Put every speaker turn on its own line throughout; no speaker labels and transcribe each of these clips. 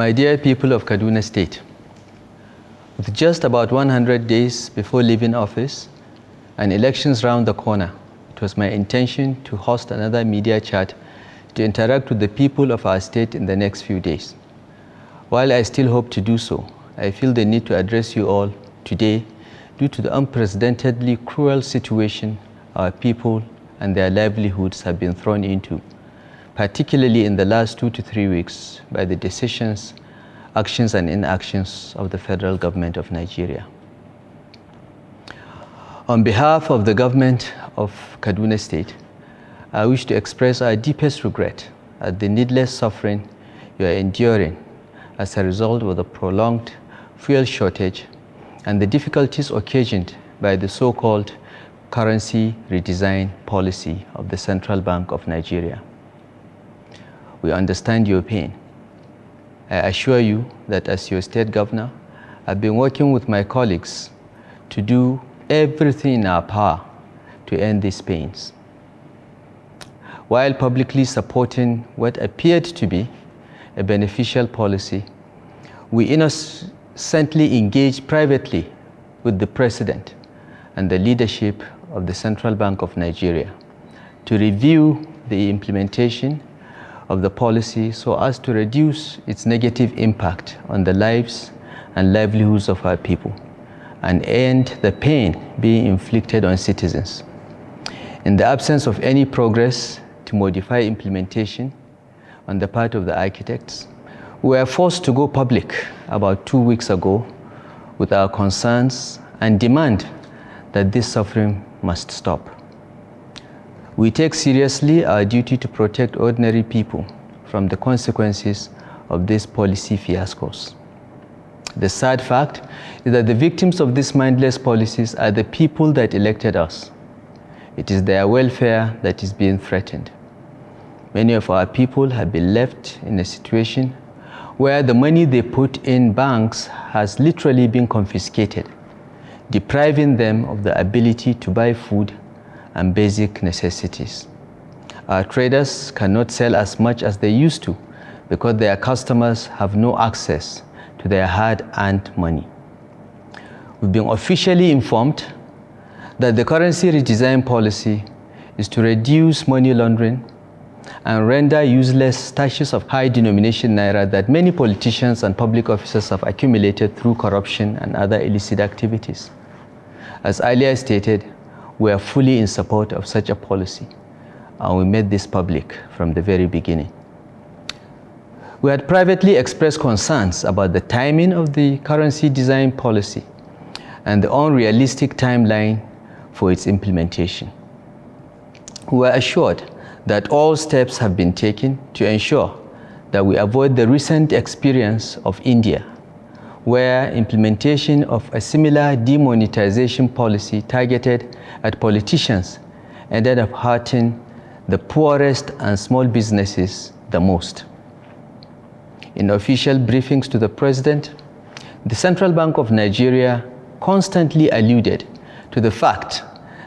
My dear people of Kaduna State, with just about 100 days before leaving office and elections round the corner, it was my intention to host another media chat to interact with the people of our state in the next few days. While I still hope to do so, I feel the need to address you all today due to the unprecedentedly cruel situation our people and their livelihoods have been thrown into, particularly in the last 2 to 3 weeks, by the decisions, actions and inactions of the federal government of Nigeria. On behalf of the government of Kaduna State, I wish to express our deepest regret at the needless suffering you are enduring as a result of the prolonged fuel shortage and the difficulties occasioned by the so-called currency redesign policy of the Central Bank of Nigeria. We understand your pain. I assure you that as your state governor, I've been working with my colleagues to do everything in our power to end these pains, while publicly supporting what appeared to be a beneficial policy. We innocently engaged privately with the President and the leadership of the Central Bank of Nigeria to review the implementation of the policy so as to reduce its negative impact on the lives and livelihoods of our people and end the pain being inflicted on citizens. In the absence of any progress to modify implementation on the part of the architects, we were forced to go public about 2 weeks ago with our concerns and demand that this suffering must stop. We take seriously our duty to protect ordinary people from the consequences of these policy fiascos. The sad fact is that the victims of these mindless policies are the people that elected us. It is their welfare that is being threatened. Many of our people have been left in a situation where the money they put in banks has literally been confiscated, depriving them of the ability to buy food and basic necessities. Our traders cannot sell as much as they used to because their customers have no access to their hard-earned money. We've been officially informed that the currency redesign policy is to reduce money laundering and render useless stashes of high-denomination Naira that many politicians and public officers have accumulated through corruption and other illicit activities. As earlier stated, we are fully in support of such a policy, and we made this public from the very beginning. We had privately expressed concerns about the timing of the currency design policy and the unrealistic timeline for its implementation. We were assured that all steps have been taken to ensure that we avoid the recent experience of India, where implementation of a similar demonetization policy targeted at politicians ended up hurting the poorest and small businesses the most. In official briefings to the President, the Central Bank of Nigeria constantly alluded to the fact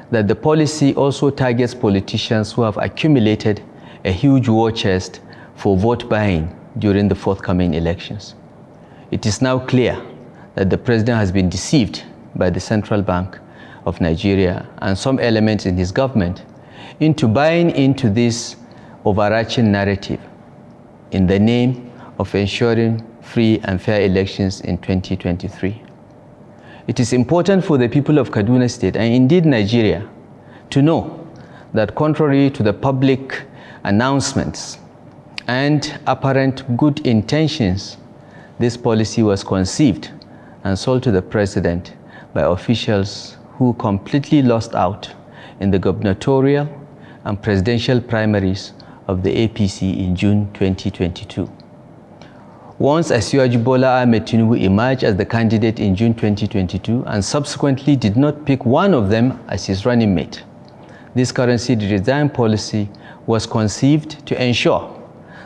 that the policy also targets politicians who have accumulated a huge war chest for vote buying during the forthcoming elections. It is now clear that the President has been deceived by the Central Bank of Nigeria and some elements in his government into buying into this overarching narrative in the name of ensuring free and fair elections in 2023. It is important for the people of Kaduna State, and indeed Nigeria, to know that contrary to the public announcements and apparent good intentions, this policy was conceived and sold to the President by officials who completely lost out in the gubernatorial and presidential primaries of the APC in June 2022. Once Asiwaju Bola Ahmed Tinubu emerged as the candidate in June 2022 and subsequently did not pick one of them as his running mate, this currency redesign policy was conceived to ensure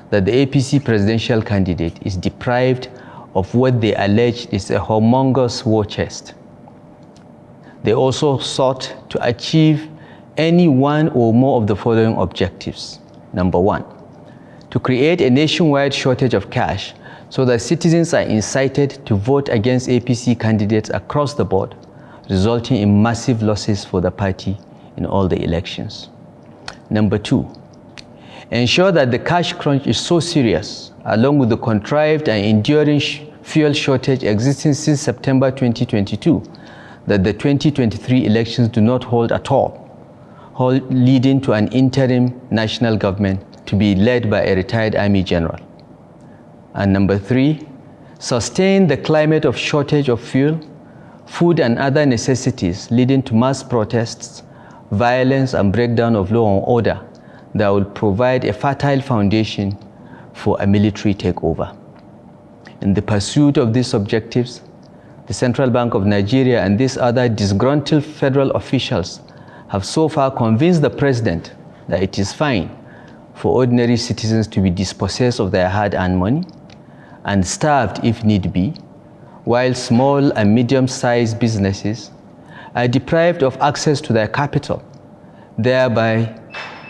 that the APC presidential candidate is deprived of what they allege is a humongous war chest. They also sought to achieve any one or more of the following objectives. Number one, to create a nationwide shortage of cash so that citizens are incited to vote against APC candidates across the board, resulting in massive losses for the party in all the elections. Number 2, ensure that the cash crunch is so serious, along with the contrived and enduring fuel shortage existing since September 2022, that the 2023 elections do not hold at all, leading to an interim national government to be led by a retired army general. And number 3, sustain the climate of shortage of fuel, food and other necessities, leading to mass protests, violence and breakdown of law and order that will provide a fertile foundation for a military takeover. In the pursuit of these objectives, the Central Bank of Nigeria and these other disgruntled federal officials have so far convinced the president that it is fine for ordinary citizens to be dispossessed of their hard-earned money and starved if need be, while small and medium-sized businesses are deprived of access to their capital, thereby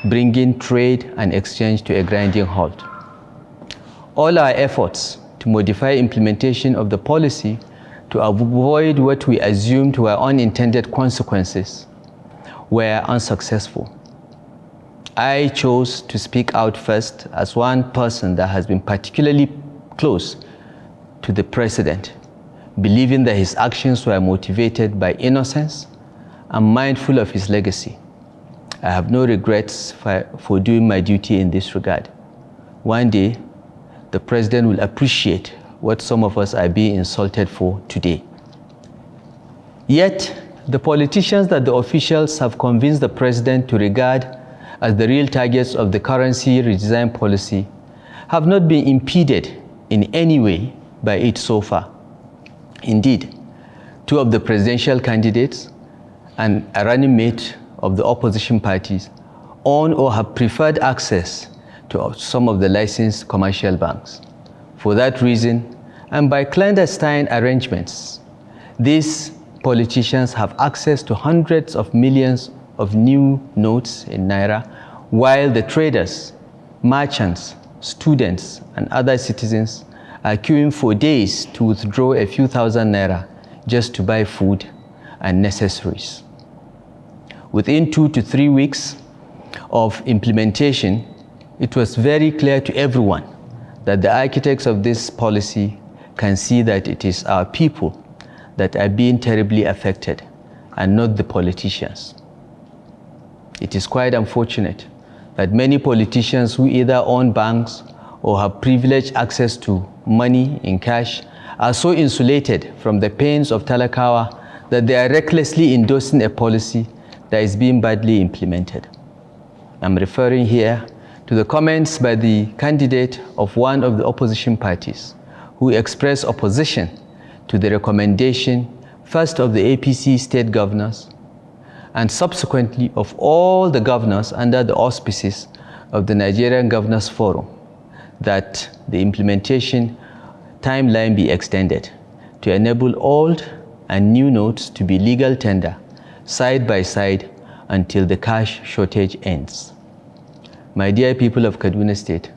bringing trade and exchange to a grinding halt. All our efforts to modify implementation of the policy to avoid what we assumed were unintended consequences were unsuccessful. I chose to speak out first as one person that has been particularly close to the president, believing that his actions were motivated by innocence and mindful of his legacy. I have no regrets for doing my duty in this regard. One day, the president will appreciate what some of us are being insulted for today. Yet, the politicians that the officials have convinced the president to regard as the real targets of the currency redesign policy have not been impeded in any way by it so far. Indeed, 2 of the presidential candidates and a running mate of the opposition parties own or have preferred access to some of the licensed commercial banks. For that reason, and by clandestine arrangements, these politicians have access to hundreds of millions of new notes in Naira, while the traders, merchants, students, and other citizens are queuing for days to withdraw a few thousand Naira just to buy food and necessaries. Within 2 to 3 weeks of implementation, it was very clear to everyone that the architects of this policy can see that it is our people that are being terribly affected and not the politicians. It is quite unfortunate that many politicians who either own banks or have privileged access to money in cash are so insulated from the pains of Talakawa that they are recklessly endorsing a policy that is being badly implemented. I'm referring here to the comments by the candidate of one of the opposition parties who expressed opposition to the recommendation first of the APC state governors and subsequently of all the governors under the auspices of the Nigerian Governors Forum that the implementation timeline be extended to enable old and new notes to be legal tender side by side until the cash shortage ends. My dear people of Kaduna State,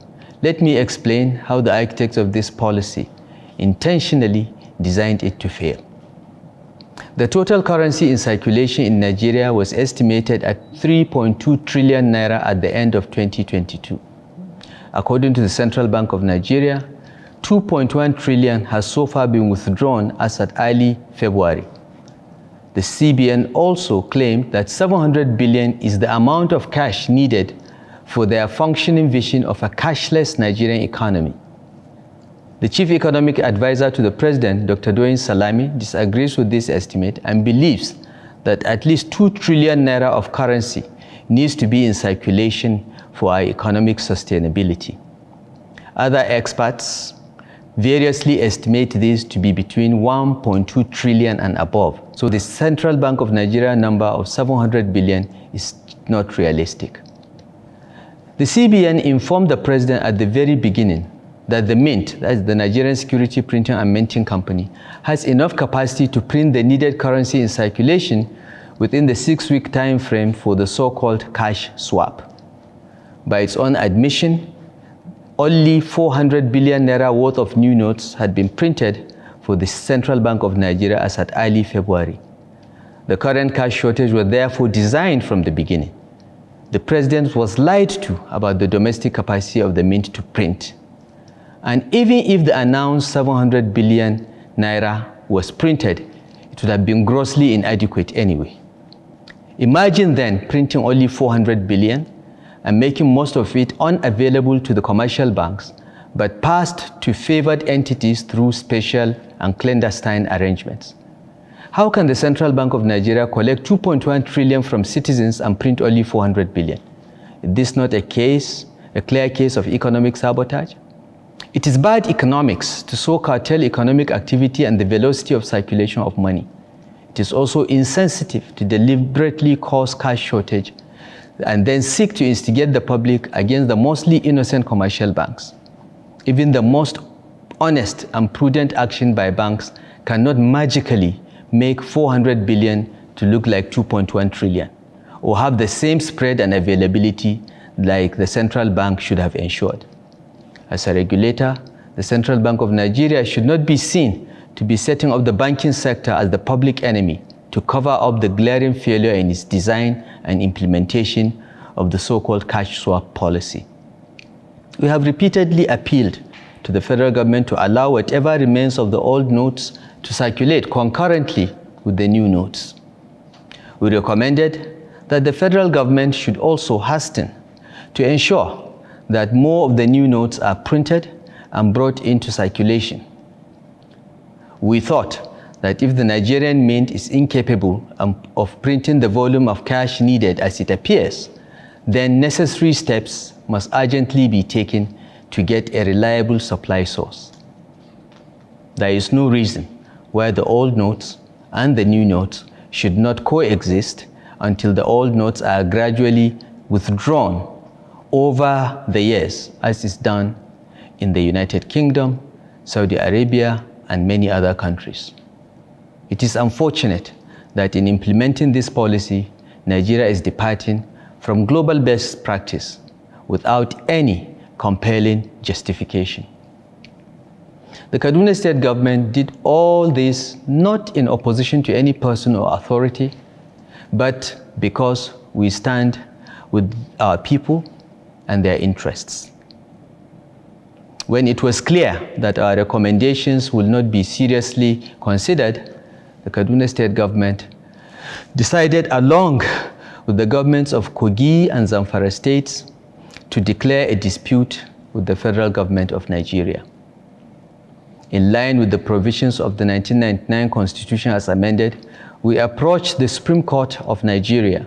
let me explain how the architects of this policy intentionally designed it to fail. The total currency in circulation in Nigeria was estimated at 3.2 trillion Naira at the end of 2022. According to the Central Bank of Nigeria, 2.1 trillion has so far been withdrawn as at early February. The CBN also claimed that 700 billion is the amount of cash needed for their functioning vision of a cashless Nigerian economy. The chief economic advisor to the president, Dr. Doyin Salami, disagrees with this estimate and believes that at least 2 trillion Naira of currency needs to be in circulation for our economic sustainability. Other experts variously estimate this to be between 1.2 trillion and above. So the Central Bank of Nigeria number of 700 billion is not realistic. The CBN informed the president at the very beginning that the Mint, that is the Nigerian Security Printing and Minting Company, has enough capacity to print the needed currency in circulation within the 6-week time frame for the so-called cash swap. By its own admission, only 400 billion naira worth of new notes had been printed for the Central Bank of Nigeria as at early February. The current cash shortage was therefore designed from the beginning. The president was lied to about the domestic capacity of the mint to print. And even if the announced 700 billion naira was printed, it would have been grossly inadequate anyway. Imagine then printing only 400 billion and making most of it unavailable to the commercial banks, but passed to favored entities through special and clandestine arrangements. How can the Central Bank of Nigeria collect 2.1 trillion from citizens and print only 400 billion? Is this not a clear case of economic sabotage? It is bad economics to so curtail economic activity and the velocity of circulation of money. It is also insensitive to deliberately cause cash shortage and then seek to instigate the public against the mostly innocent commercial banks. Even the most honest and prudent action by banks cannot magically make 400 billion to look like 2.1 trillion or have the same spread and availability like the central bank should have ensured. As a regulator, the Central Bank of Nigeria should not be seen to be setting up the banking sector as the public enemy to cover up the glaring failure in its design and implementation of the so-called cash swap policy. We have repeatedly appealed to the federal government to allow whatever remains of the old notes to circulate concurrently with the new notes. We recommended that the federal government should also hasten to ensure that more of the new notes are printed and brought into circulation. We thought that if the Nigerian mint is incapable of printing the volume of cash needed as it appears, then necessary steps must urgently be taken to get a reliable supply source. There is no reason why the old notes and the new notes should not coexist until the old notes are gradually withdrawn over the years, as is done in the United Kingdom, Saudi Arabia, and many other countries. It is unfortunate that in implementing this policy, Nigeria is departing from global best practice without any compelling justification. The Kaduna State government did all this not in opposition to any person or authority, but because we stand with our people and their interests. When it was clear that our recommendations will not be seriously considered, the Kaduna State government decided, along with the governments of Kogi and Zamfara states, to declare a dispute with the federal government of Nigeria. In line with the provisions of the 1999 Constitution as amended, we approached the Supreme Court of Nigeria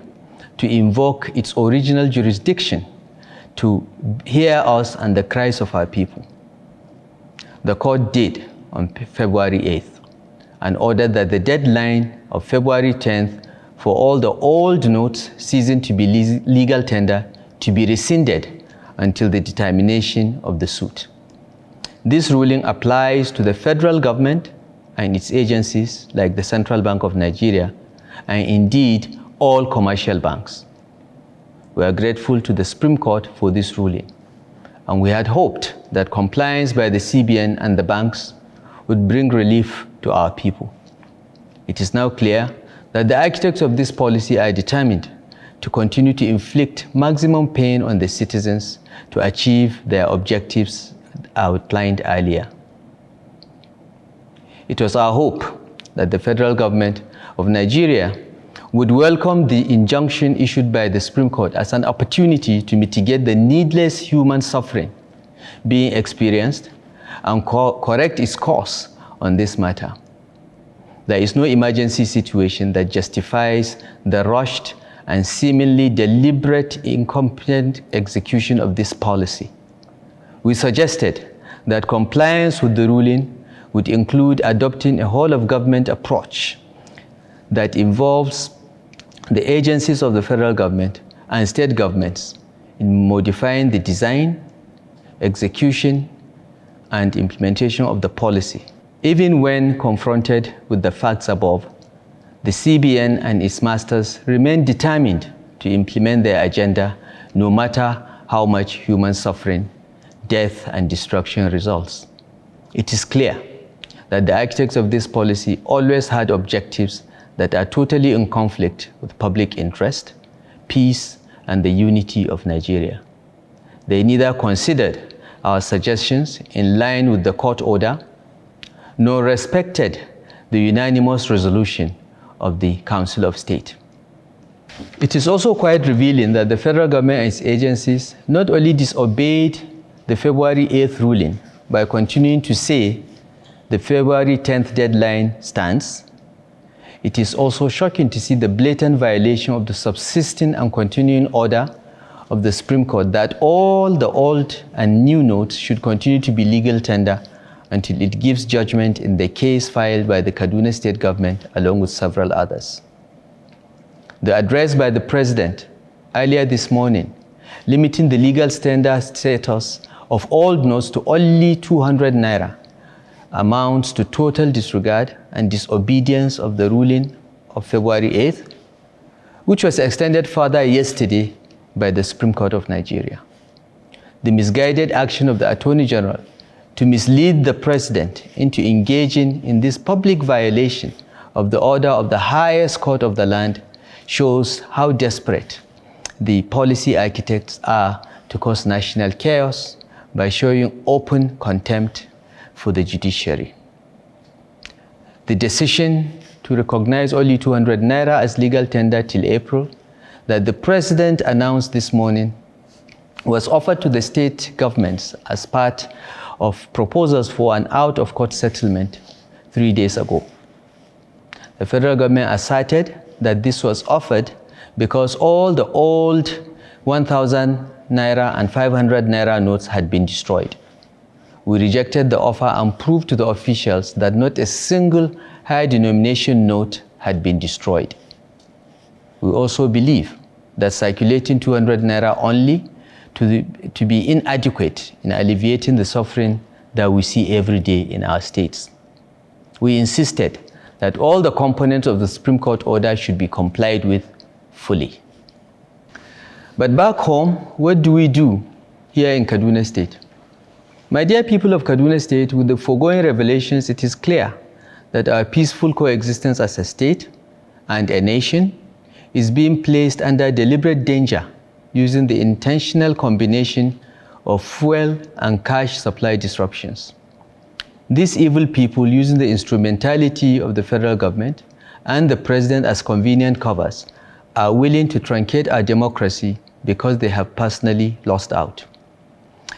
to invoke its original jurisdiction to hear us and the cries of our people. The court did on February 8th and ordered that the deadline of February 10th for all the old notes ceasing to be legal tender to be rescinded until the determination of the suit. This ruling applies to the federal government and its agencies like the Central Bank of Nigeria and indeed all commercial banks. We are grateful to the Supreme Court for this ruling, and we had hoped that compliance by the CBN and the banks would bring relief to our people. It is now clear that the architects of this policy are determined to continue to inflict maximum pain on the citizens to achieve their objectives outlined earlier. It was our hope that the federal government of Nigeria would welcome the injunction issued by the Supreme Court as an opportunity to mitigate the needless human suffering being experienced and correct its course on this matter. There is no emergency situation that justifies the rushed and seemingly deliberate incompetent execution of this policy. We suggested that compliance with the ruling would include adopting a whole-of-government approach that involves the agencies of the federal government and state governments in modifying the design, execution, and implementation of the policy. Even when confronted with the facts above, the CBN and its masters remain determined to implement their agenda no matter how much human suffering death and destruction results. It is clear that the architects of this policy always had objectives that are totally in conflict with public interest, peace, and the unity of Nigeria. They neither considered our suggestions in line with the court order, nor respected the unanimous resolution of the Council of State. It is also quite revealing that the federal government and its agencies not only disobeyed the February 8th ruling by continuing to say the February 10th deadline stands, it is also shocking to see the blatant violation of the subsisting and continuing order of the Supreme Court that all the old and new notes should continue to be legal tender until it gives judgment in the case filed by the Kaduna State government along with several others. The address by the President earlier this morning, limiting the legal standard status of old notes to only 200 Naira, amounts to total disregard and disobedience of the ruling of February 8th, which was extended further yesterday by the Supreme Court of Nigeria. The misguided action of the Attorney General to mislead the President into engaging in this public violation of the order of the highest court of the land shows how desperate the policy architects are to cause national chaos by showing open contempt for the judiciary. The decision to recognize only 200 Naira as legal tender till April that the President announced this morning was offered to the state governments as part of proposals for an out-of-court settlement 3 days ago. The federal government asserted that this was offered because all the old 1,000 Naira and 500 Naira notes had been destroyed. We rejected the offer and proved to the officials that not a single high denomination note had been destroyed. We also believe that circulating 200 Naira only to be inadequate in alleviating the suffering that we see every day in our states. We insisted that all the components of the Supreme Court order should be complied with fully. But back home, what do we do here in Kaduna State? My dear people of Kaduna State, with the foregoing revelations, it is clear that our peaceful coexistence as a state and a nation is being placed under deliberate danger using the intentional combination of fuel and cash supply disruptions. These evil people, using the instrumentality of the federal government and the President as convenient covers, are willing to truncate our democracy because they have personally lost out.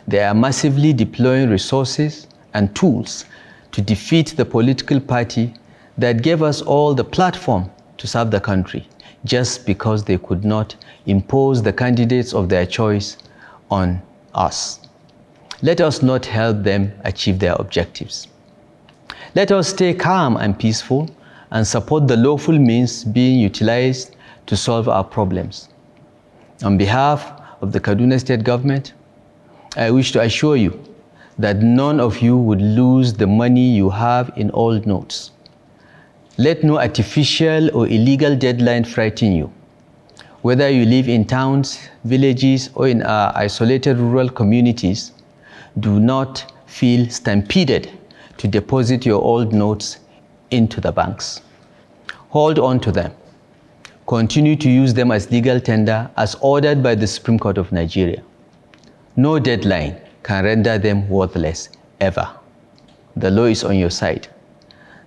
They are massively deploying resources and tools to defeat the political party that gave us all the platform to serve the country, just because they could not impose the candidates of their choice on us. Let us not help them achieve their objectives. Let us stay calm and peaceful and support the lawful means being utilized to solve our problems. On behalf of the Kaduna State government, I wish to assure you that none of you would lose the money you have in old notes. Let no artificial or illegal deadline frighten you. Whether you live in towns, villages, or in our isolated rural communities, do not feel stampeded to deposit your old notes into the banks. Hold on to them. Continue to use them as legal tender as ordered by the Supreme Court of Nigeria. No deadline can render them worthless, ever. The law is on your side.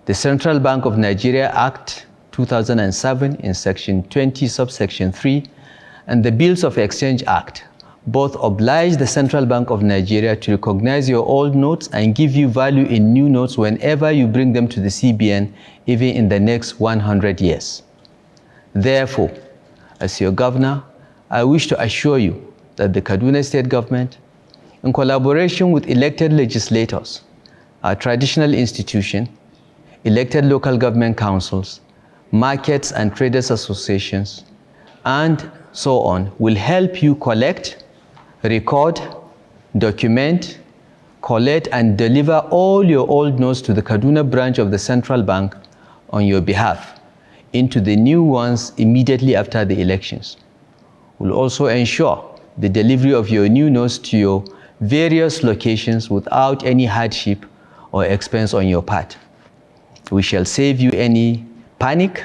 The Central Bank of Nigeria Act 2007 in Section 20, subsection 3, and the Bills of Exchange Act both oblige the Central Bank of Nigeria to recognize your old notes and give you value in new notes whenever you bring them to the CBN, even in the next 100 years. Therefore, as your governor, I wish to assure you that the Kaduna State government, in collaboration with elected legislators, our traditional institution, elected local government councils, markets and traders associations, and so on, will help you collect, record, document, collect, and deliver all your old notes to the Kaduna branch of the Central Bank on your behalf into the new ones immediately after the elections. We'll also ensure the delivery of your new notes to your various locations without any hardship or expense on your part. We shall save you any panic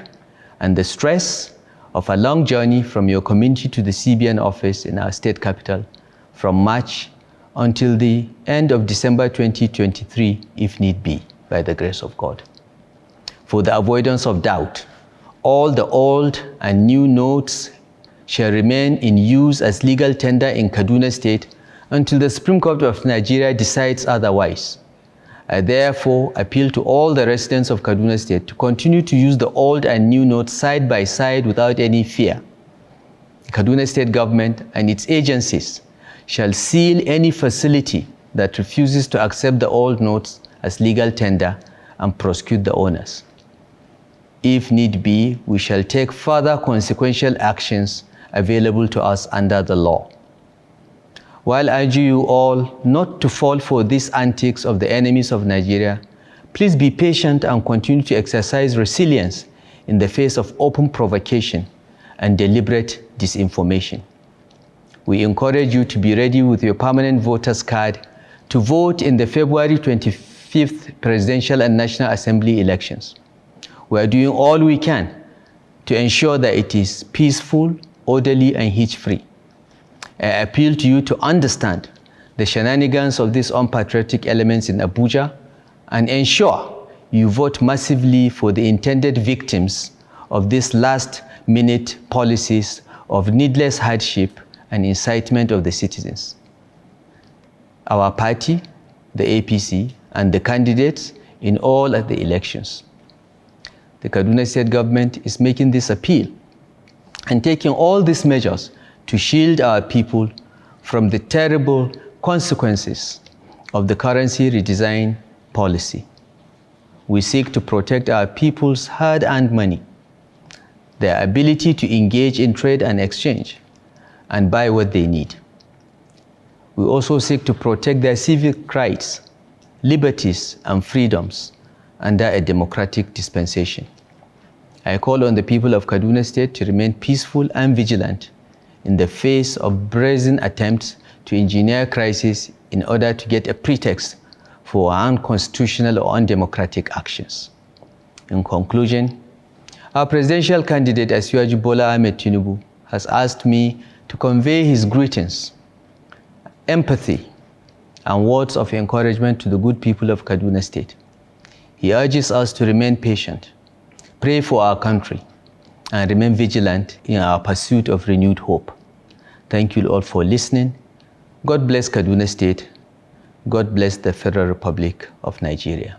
and the stress of a long journey from your community to the CBN office in our state capital from March until the end of December 2023, if need be, by the grace of God. For the avoidance of doubt, all the old and new notes shall remain in use as legal tender in Kaduna State until the Supreme Court of Nigeria decides otherwise. I therefore appeal to all the residents of Kaduna State to continue to use the old and new notes side by side without any fear. The Kaduna State government and its agencies shall seal any facility that refuses to accept the old notes as legal tender and prosecute the owners. If need be, we shall take further consequential actions available to us under the law. While I urge you all not to fall for these antics of the enemies of Nigeria, please be patient and continue to exercise resilience in the face of open provocation and deliberate disinformation. We encourage you to be ready with your permanent voter's card to vote in the February 25th Presidential and National Assembly elections. We are doing all we can to ensure that it is peaceful, orderly, and hitch-free. I appeal to you to understand the shenanigans of these unpatriotic elements in Abuja and ensure you vote massively for the intended victims of these last-minute policies of needless hardship and incitement of the citizens. Our party, the APC, and the candidates in all of the elections. The Kaduna State government is making this appeal and taking all these measures to shield our people from the terrible consequences of the currency redesign policy. We seek to protect our people's hard-earned money, their ability to engage in trade and exchange, and buy what they need. We also seek to protect their civic rights, liberties, and freedoms under a democratic dispensation. I call on the people of Kaduna State to remain peaceful and vigilant in the face of brazen attempts to engineer crisis in order to get a pretext for unconstitutional or undemocratic actions. In conclusion, our presidential candidate Asiwaju Bola Ahmed Tinubu has asked me to convey his greetings, empathy, and words of encouragement to the good people of Kaduna State. He urges us to remain patient, pray for our country, and remain vigilant in our pursuit of renewed hope. Thank you all for listening. God bless Kaduna State. God bless the Federal Republic of Nigeria.